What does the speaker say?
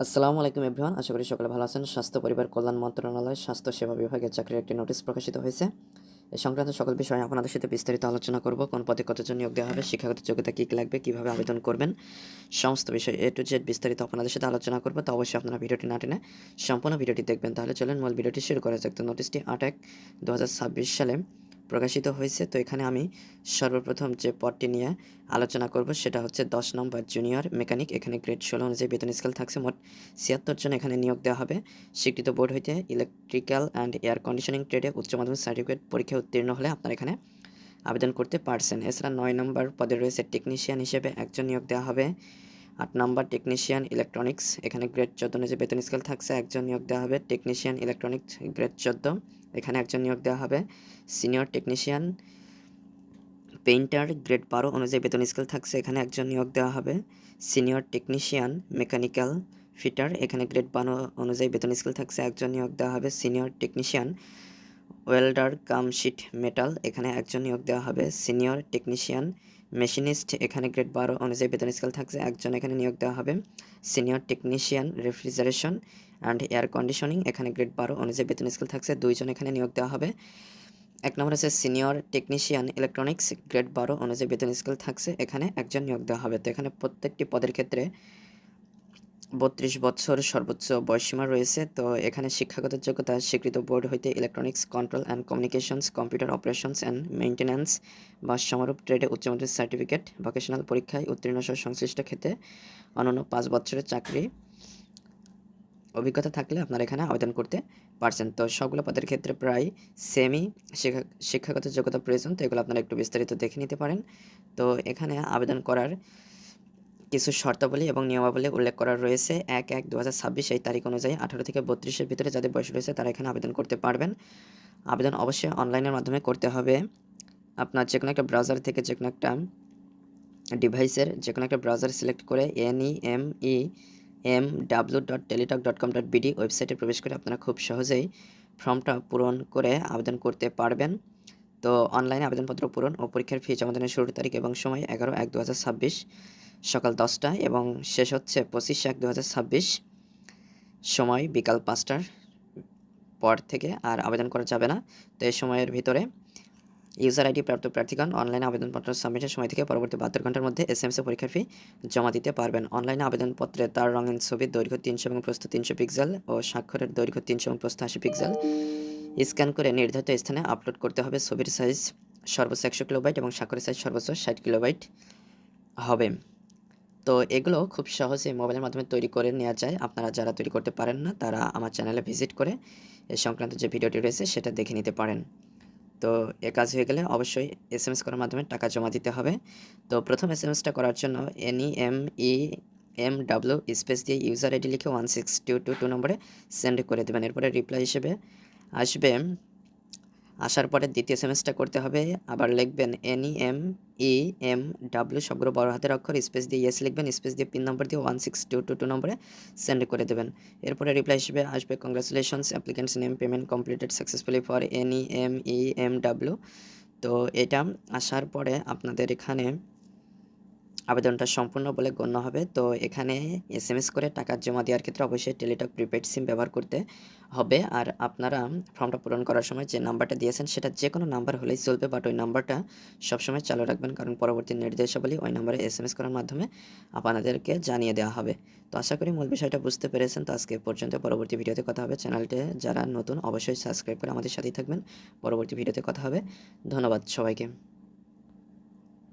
আসসালামু আলাইকুম এভরিওয়ান, আশা করি সকলে ভালো আছেন। স্বাস্থ্য পরিবার কল্যাণ মন্ত্রণালয় স্বাস্থ্য সেবা বিভাগের চাকরির একটি নোটিশ প্রকাশিত হয়েছে। এ সংক্রান্ত সকল বিষয়ে আপনাদের সাথে বিস্তারিত আলোচনা করব। কোন পদে কতজন নিয়োগ দেওয়া হবে, শিক্ষাগত যোগ্যতা কী লাগবে, কীভাবে আবেদন করবেন, সমস্ত বিষয় A to Z বিস্তারিত আপনাদের সাথে আলোচনা করব। তো অবশ্যই আপনারা ভিডিওটি না টেনে সম্পূর্ণ ভিডিওটি দেখবেন। তাহলে চলেন মূল ভিডিওটি শুরু করা যাক। তো নোটিশটি 8/1/2026 সালে প্রকাশিত হয়েছে। তো এখানে আমি সর্বপ্রথম যে পদটি নিয়ে আলোচনা করব সেটা হচ্ছে 10 নম্বর জুনিয়র মেকানিক। এখানে গ্রেড 16 অনুযায়ী বেতন স্কেল থাকছে। মোট 76 জন এখানে নিয়োগ দেওয়া হবে। স্বীকৃত বোর্ড হইতে ইলেকট্রিক্যাল অ্যান্ড এয়ার কন্ডিশনিং ট্রেডে উচ্চ মাধ্যমিক সার্টিফিকেট পরীক্ষায় উত্তীর্ণ হলে আপনারা এখানে আবেদন করতে পারছেন। এছাড়া 9 নম্বর পদে রয়েছে টেকনিশিয়ান হিসেবে একজন নিয়োগ দেওয়া হবে। 8 নম্বর টেকনিশিয়ান ইলেকট্রনিক্স, এখানে গ্রেড 14 অনুযায়ী বেতন স্কেল থাকছে, একজন নিয়োগ দেওয়া হবে। টেকনিশিয়ান ইলেকট্রনিক্স গ্রেড 14, এখানে একজন নিয়োগ দেওয়া হবে। সিনিয়র টেকনিশিয়ান পেইন্টার গ্রেড 12 অনুযায়ী বেতন স্কেল থাকছে, এখানে একজন নিয়োগ দেওয়া হবে। সিনিয়র টেকনিশিয়ান মেকানিক্যাল ফিটার, এখানে গ্রেড 12 অনুযায়ী বেতন স্কেল থাকছে, একজন নিয়োগ দেওয়া হবে। সিনিয়র টেকনিশিয়ান ওয়েল্ডার কাম শিট মেটাল, এখানে একজন নিয়োগ দেওয়া হবে। সিনিয়র টেকনিশিয়ান মেশিনিস্ট, এখানে গ্রেড 12 অনুযায়ী বেতন স্কেল থাকছে, একজন এখানে নিয়োগ দেওয়া হবে। Senior technician refrigeration and air conditioning, এখানে গ্রেড 12 অনুযায়ী বেতন স্কেল থাকছে, দুইজন এখানে নিয়োগ দেওয়া হবে। এক নম্বর হচ্ছে সিনিয়র টেকনিশিয়ান ইলেকট্রনিক্স, গ্রেড 12 অনুযায়ী বেতন স্কেল থাকছে, এখানে একজন নিয়োগ দেওয়া হবে। তো এখানে প্রত্যেকটি পদের ক্ষেত্রে 32 বছর সর্বোচ্চ বয়সসীমা রয়েছে। তো এখানে শিক্ষাগত যোগ্যতা স্বীকৃত বোর্ড হইতে electronics control and communications, computer operations and maintenance বা সমারোপ ট্রেডে উচ্চ মাধ্যমিক সার্টিফিকেট, ভোকেশনাল পরীক্ষায় উত্তীর্ণ সহ সংশ্লিষ্ট ক্ষেত্রে অনন্য 5 বছরের চাকরি অভিজ্ঞতা থাকলে আপনারা এখানে আবেদন করতে পারছেন। তো সবগুলো পদের ক্ষেত্রে প্রায় সেমই শিক্ষাগত যোগ্যতা প্রয়োজন। তো এগুলো আপনারা একটু বিস্তারিত দেখে নিতে পারেন। তো এখানে আবেদন করার কিছু শর্তাবলী এবং নিয়মাবলী উল্লেখ করা রয়েছে। 1/1/2026 এই তারিখ অনুযায়ী 18 থেকে 32-এর ভিতরে যাদের বয়স রয়েছে তারা এখানে আবেদন করতে পারবেন। আবেদন অবশ্যই অনলাইনের মাধ্যমে করতে হবে। আপনার যেকোনো একটা ব্রাউজার থেকে যেকোনো একটা ডিভাইসের যেকোনো একটা ব্রাউজার সিলেক্ট করে nememw.teletalk.com.bd ওয়েবসাইটে প্রবেশ করে আপনারা খুব সহজেই ফর্মটা পূরণ করে আবেদন করতে পারবেন। তো অনলাইনে আবেদনপত্র পূরণ ও পরীক্ষার ফি জমা দানের শুরুর তারিখ এবং সময় 11/1/2026 সকাল 10টা এবং শেষ হচ্ছে 25/1/2026 সময় বিকাল 5টার পর থেকে আর আবেদন করা যাবে না। তো এই সময়ের ভিতরে ইউজার আইডি প্রাপ্ত প্রার্থীগণ অনলাইনে আবেদনপত্র সাবমিটের সময় থেকে পরবর্তী 72 ঘন্টার মধ্যে এসএমএসে পরীক্ষার ফি জমা দিতে পারবেন। অনলাইনে আবেদনপত্রে তার রঙিন ছবির দৈর্ঘ্য 300 এবং প্রস্থ 300 পিক্সেল ও স্বাক্ষরের দৈর্ঘ্য 300 এবং প্রস্থ 80 পিক্সেল স্ক্যান করে নির্ধারিত স্থানে আপলোড করতে হবে। ছবির সাইজ সর্বোচ্চ 100 কিলোবাইট এবং স্বাক্ষরের সাইজ সর্বোচ্চ 60 কিলোবাইট হবে। তো এগুলো খুব সহজে মোবাইলের মাধ্যমে তৈরি করে নেওয়া যায়। আপনারা যারা তৈরি করতে পারেন না তারা আমার চ্যানেলে ভিজিট করে এ সংক্রান্ত যে ভিডিওটি রয়েছে সেটা দেখে নিতে পারেন। তো এ কাজ হয়ে গেলে অবশ্যই এসএমএস করার মাধ্যমে টাকা জমা দিতে হবে। তো প্রথম এসএমএসটা করার জন্য NEMEMW স্পেস দিয়ে ইউজার আইডি লিখে 16222 নম্বরে সেন্ড করে দেবেন। এরপরে রিপ্লাই হিসেবে আসবে। আসার পরে দ্বিতীয় এসএমএসটা করতে হবে, আবার লিখবেন NEMEMW সবগুলো বড় হাতের অক্ষর স্পেস দিয়ে ইয়েস লিখবেন, স্পেস দিয়ে পিন নম্বর দিয়ে 16222 নম্বরে সেন্ড করে দেবেন। এরপরে রিপ্লাই হিসেবে আসবে congratulations applicants name payment completed successfully for NEMEMW। তো এটা আসার পরে আপনাদের এখানে আবেদনটা সম্পূর্ণ বলে গণ্য হবে। তো এখানে এসএমএস করে টাকা জমা দেওয়ার ক্ষেত্রে অবশ্যই টেলিটক প্রিপেড সিম ব্যবহার করতে হবে। আর আপনারা ফর্মটা পূরণ করার সময় যে নাম্বারটা দিয়েছেন সেটা যে কোনো নাম্বার হলেই চলবে, বাট ওই নাম্বারটা সবসময় চালু রাখবেন, কারণ পরবর্তী নির্দেশাবলী ওই নাম্বারে এসএমএস করার মাধ্যমে আপনাদেরকে জানিয়ে দেওয়া হবে। তো আশা করি মূল বিষয়টা বুঝতে পেরেছেন। তো আজকে পর্যন্ত, পরবর্তী ভিডিওতে কথা হবে। চ্যানেলটি যারা নতুন অবশ্যই সাবস্ক্রাইব করে আমাদের সাথেই থাকবেন। পরবর্তী ভিডিওতে কথা হবে। ধন্যবাদ সবাইকে।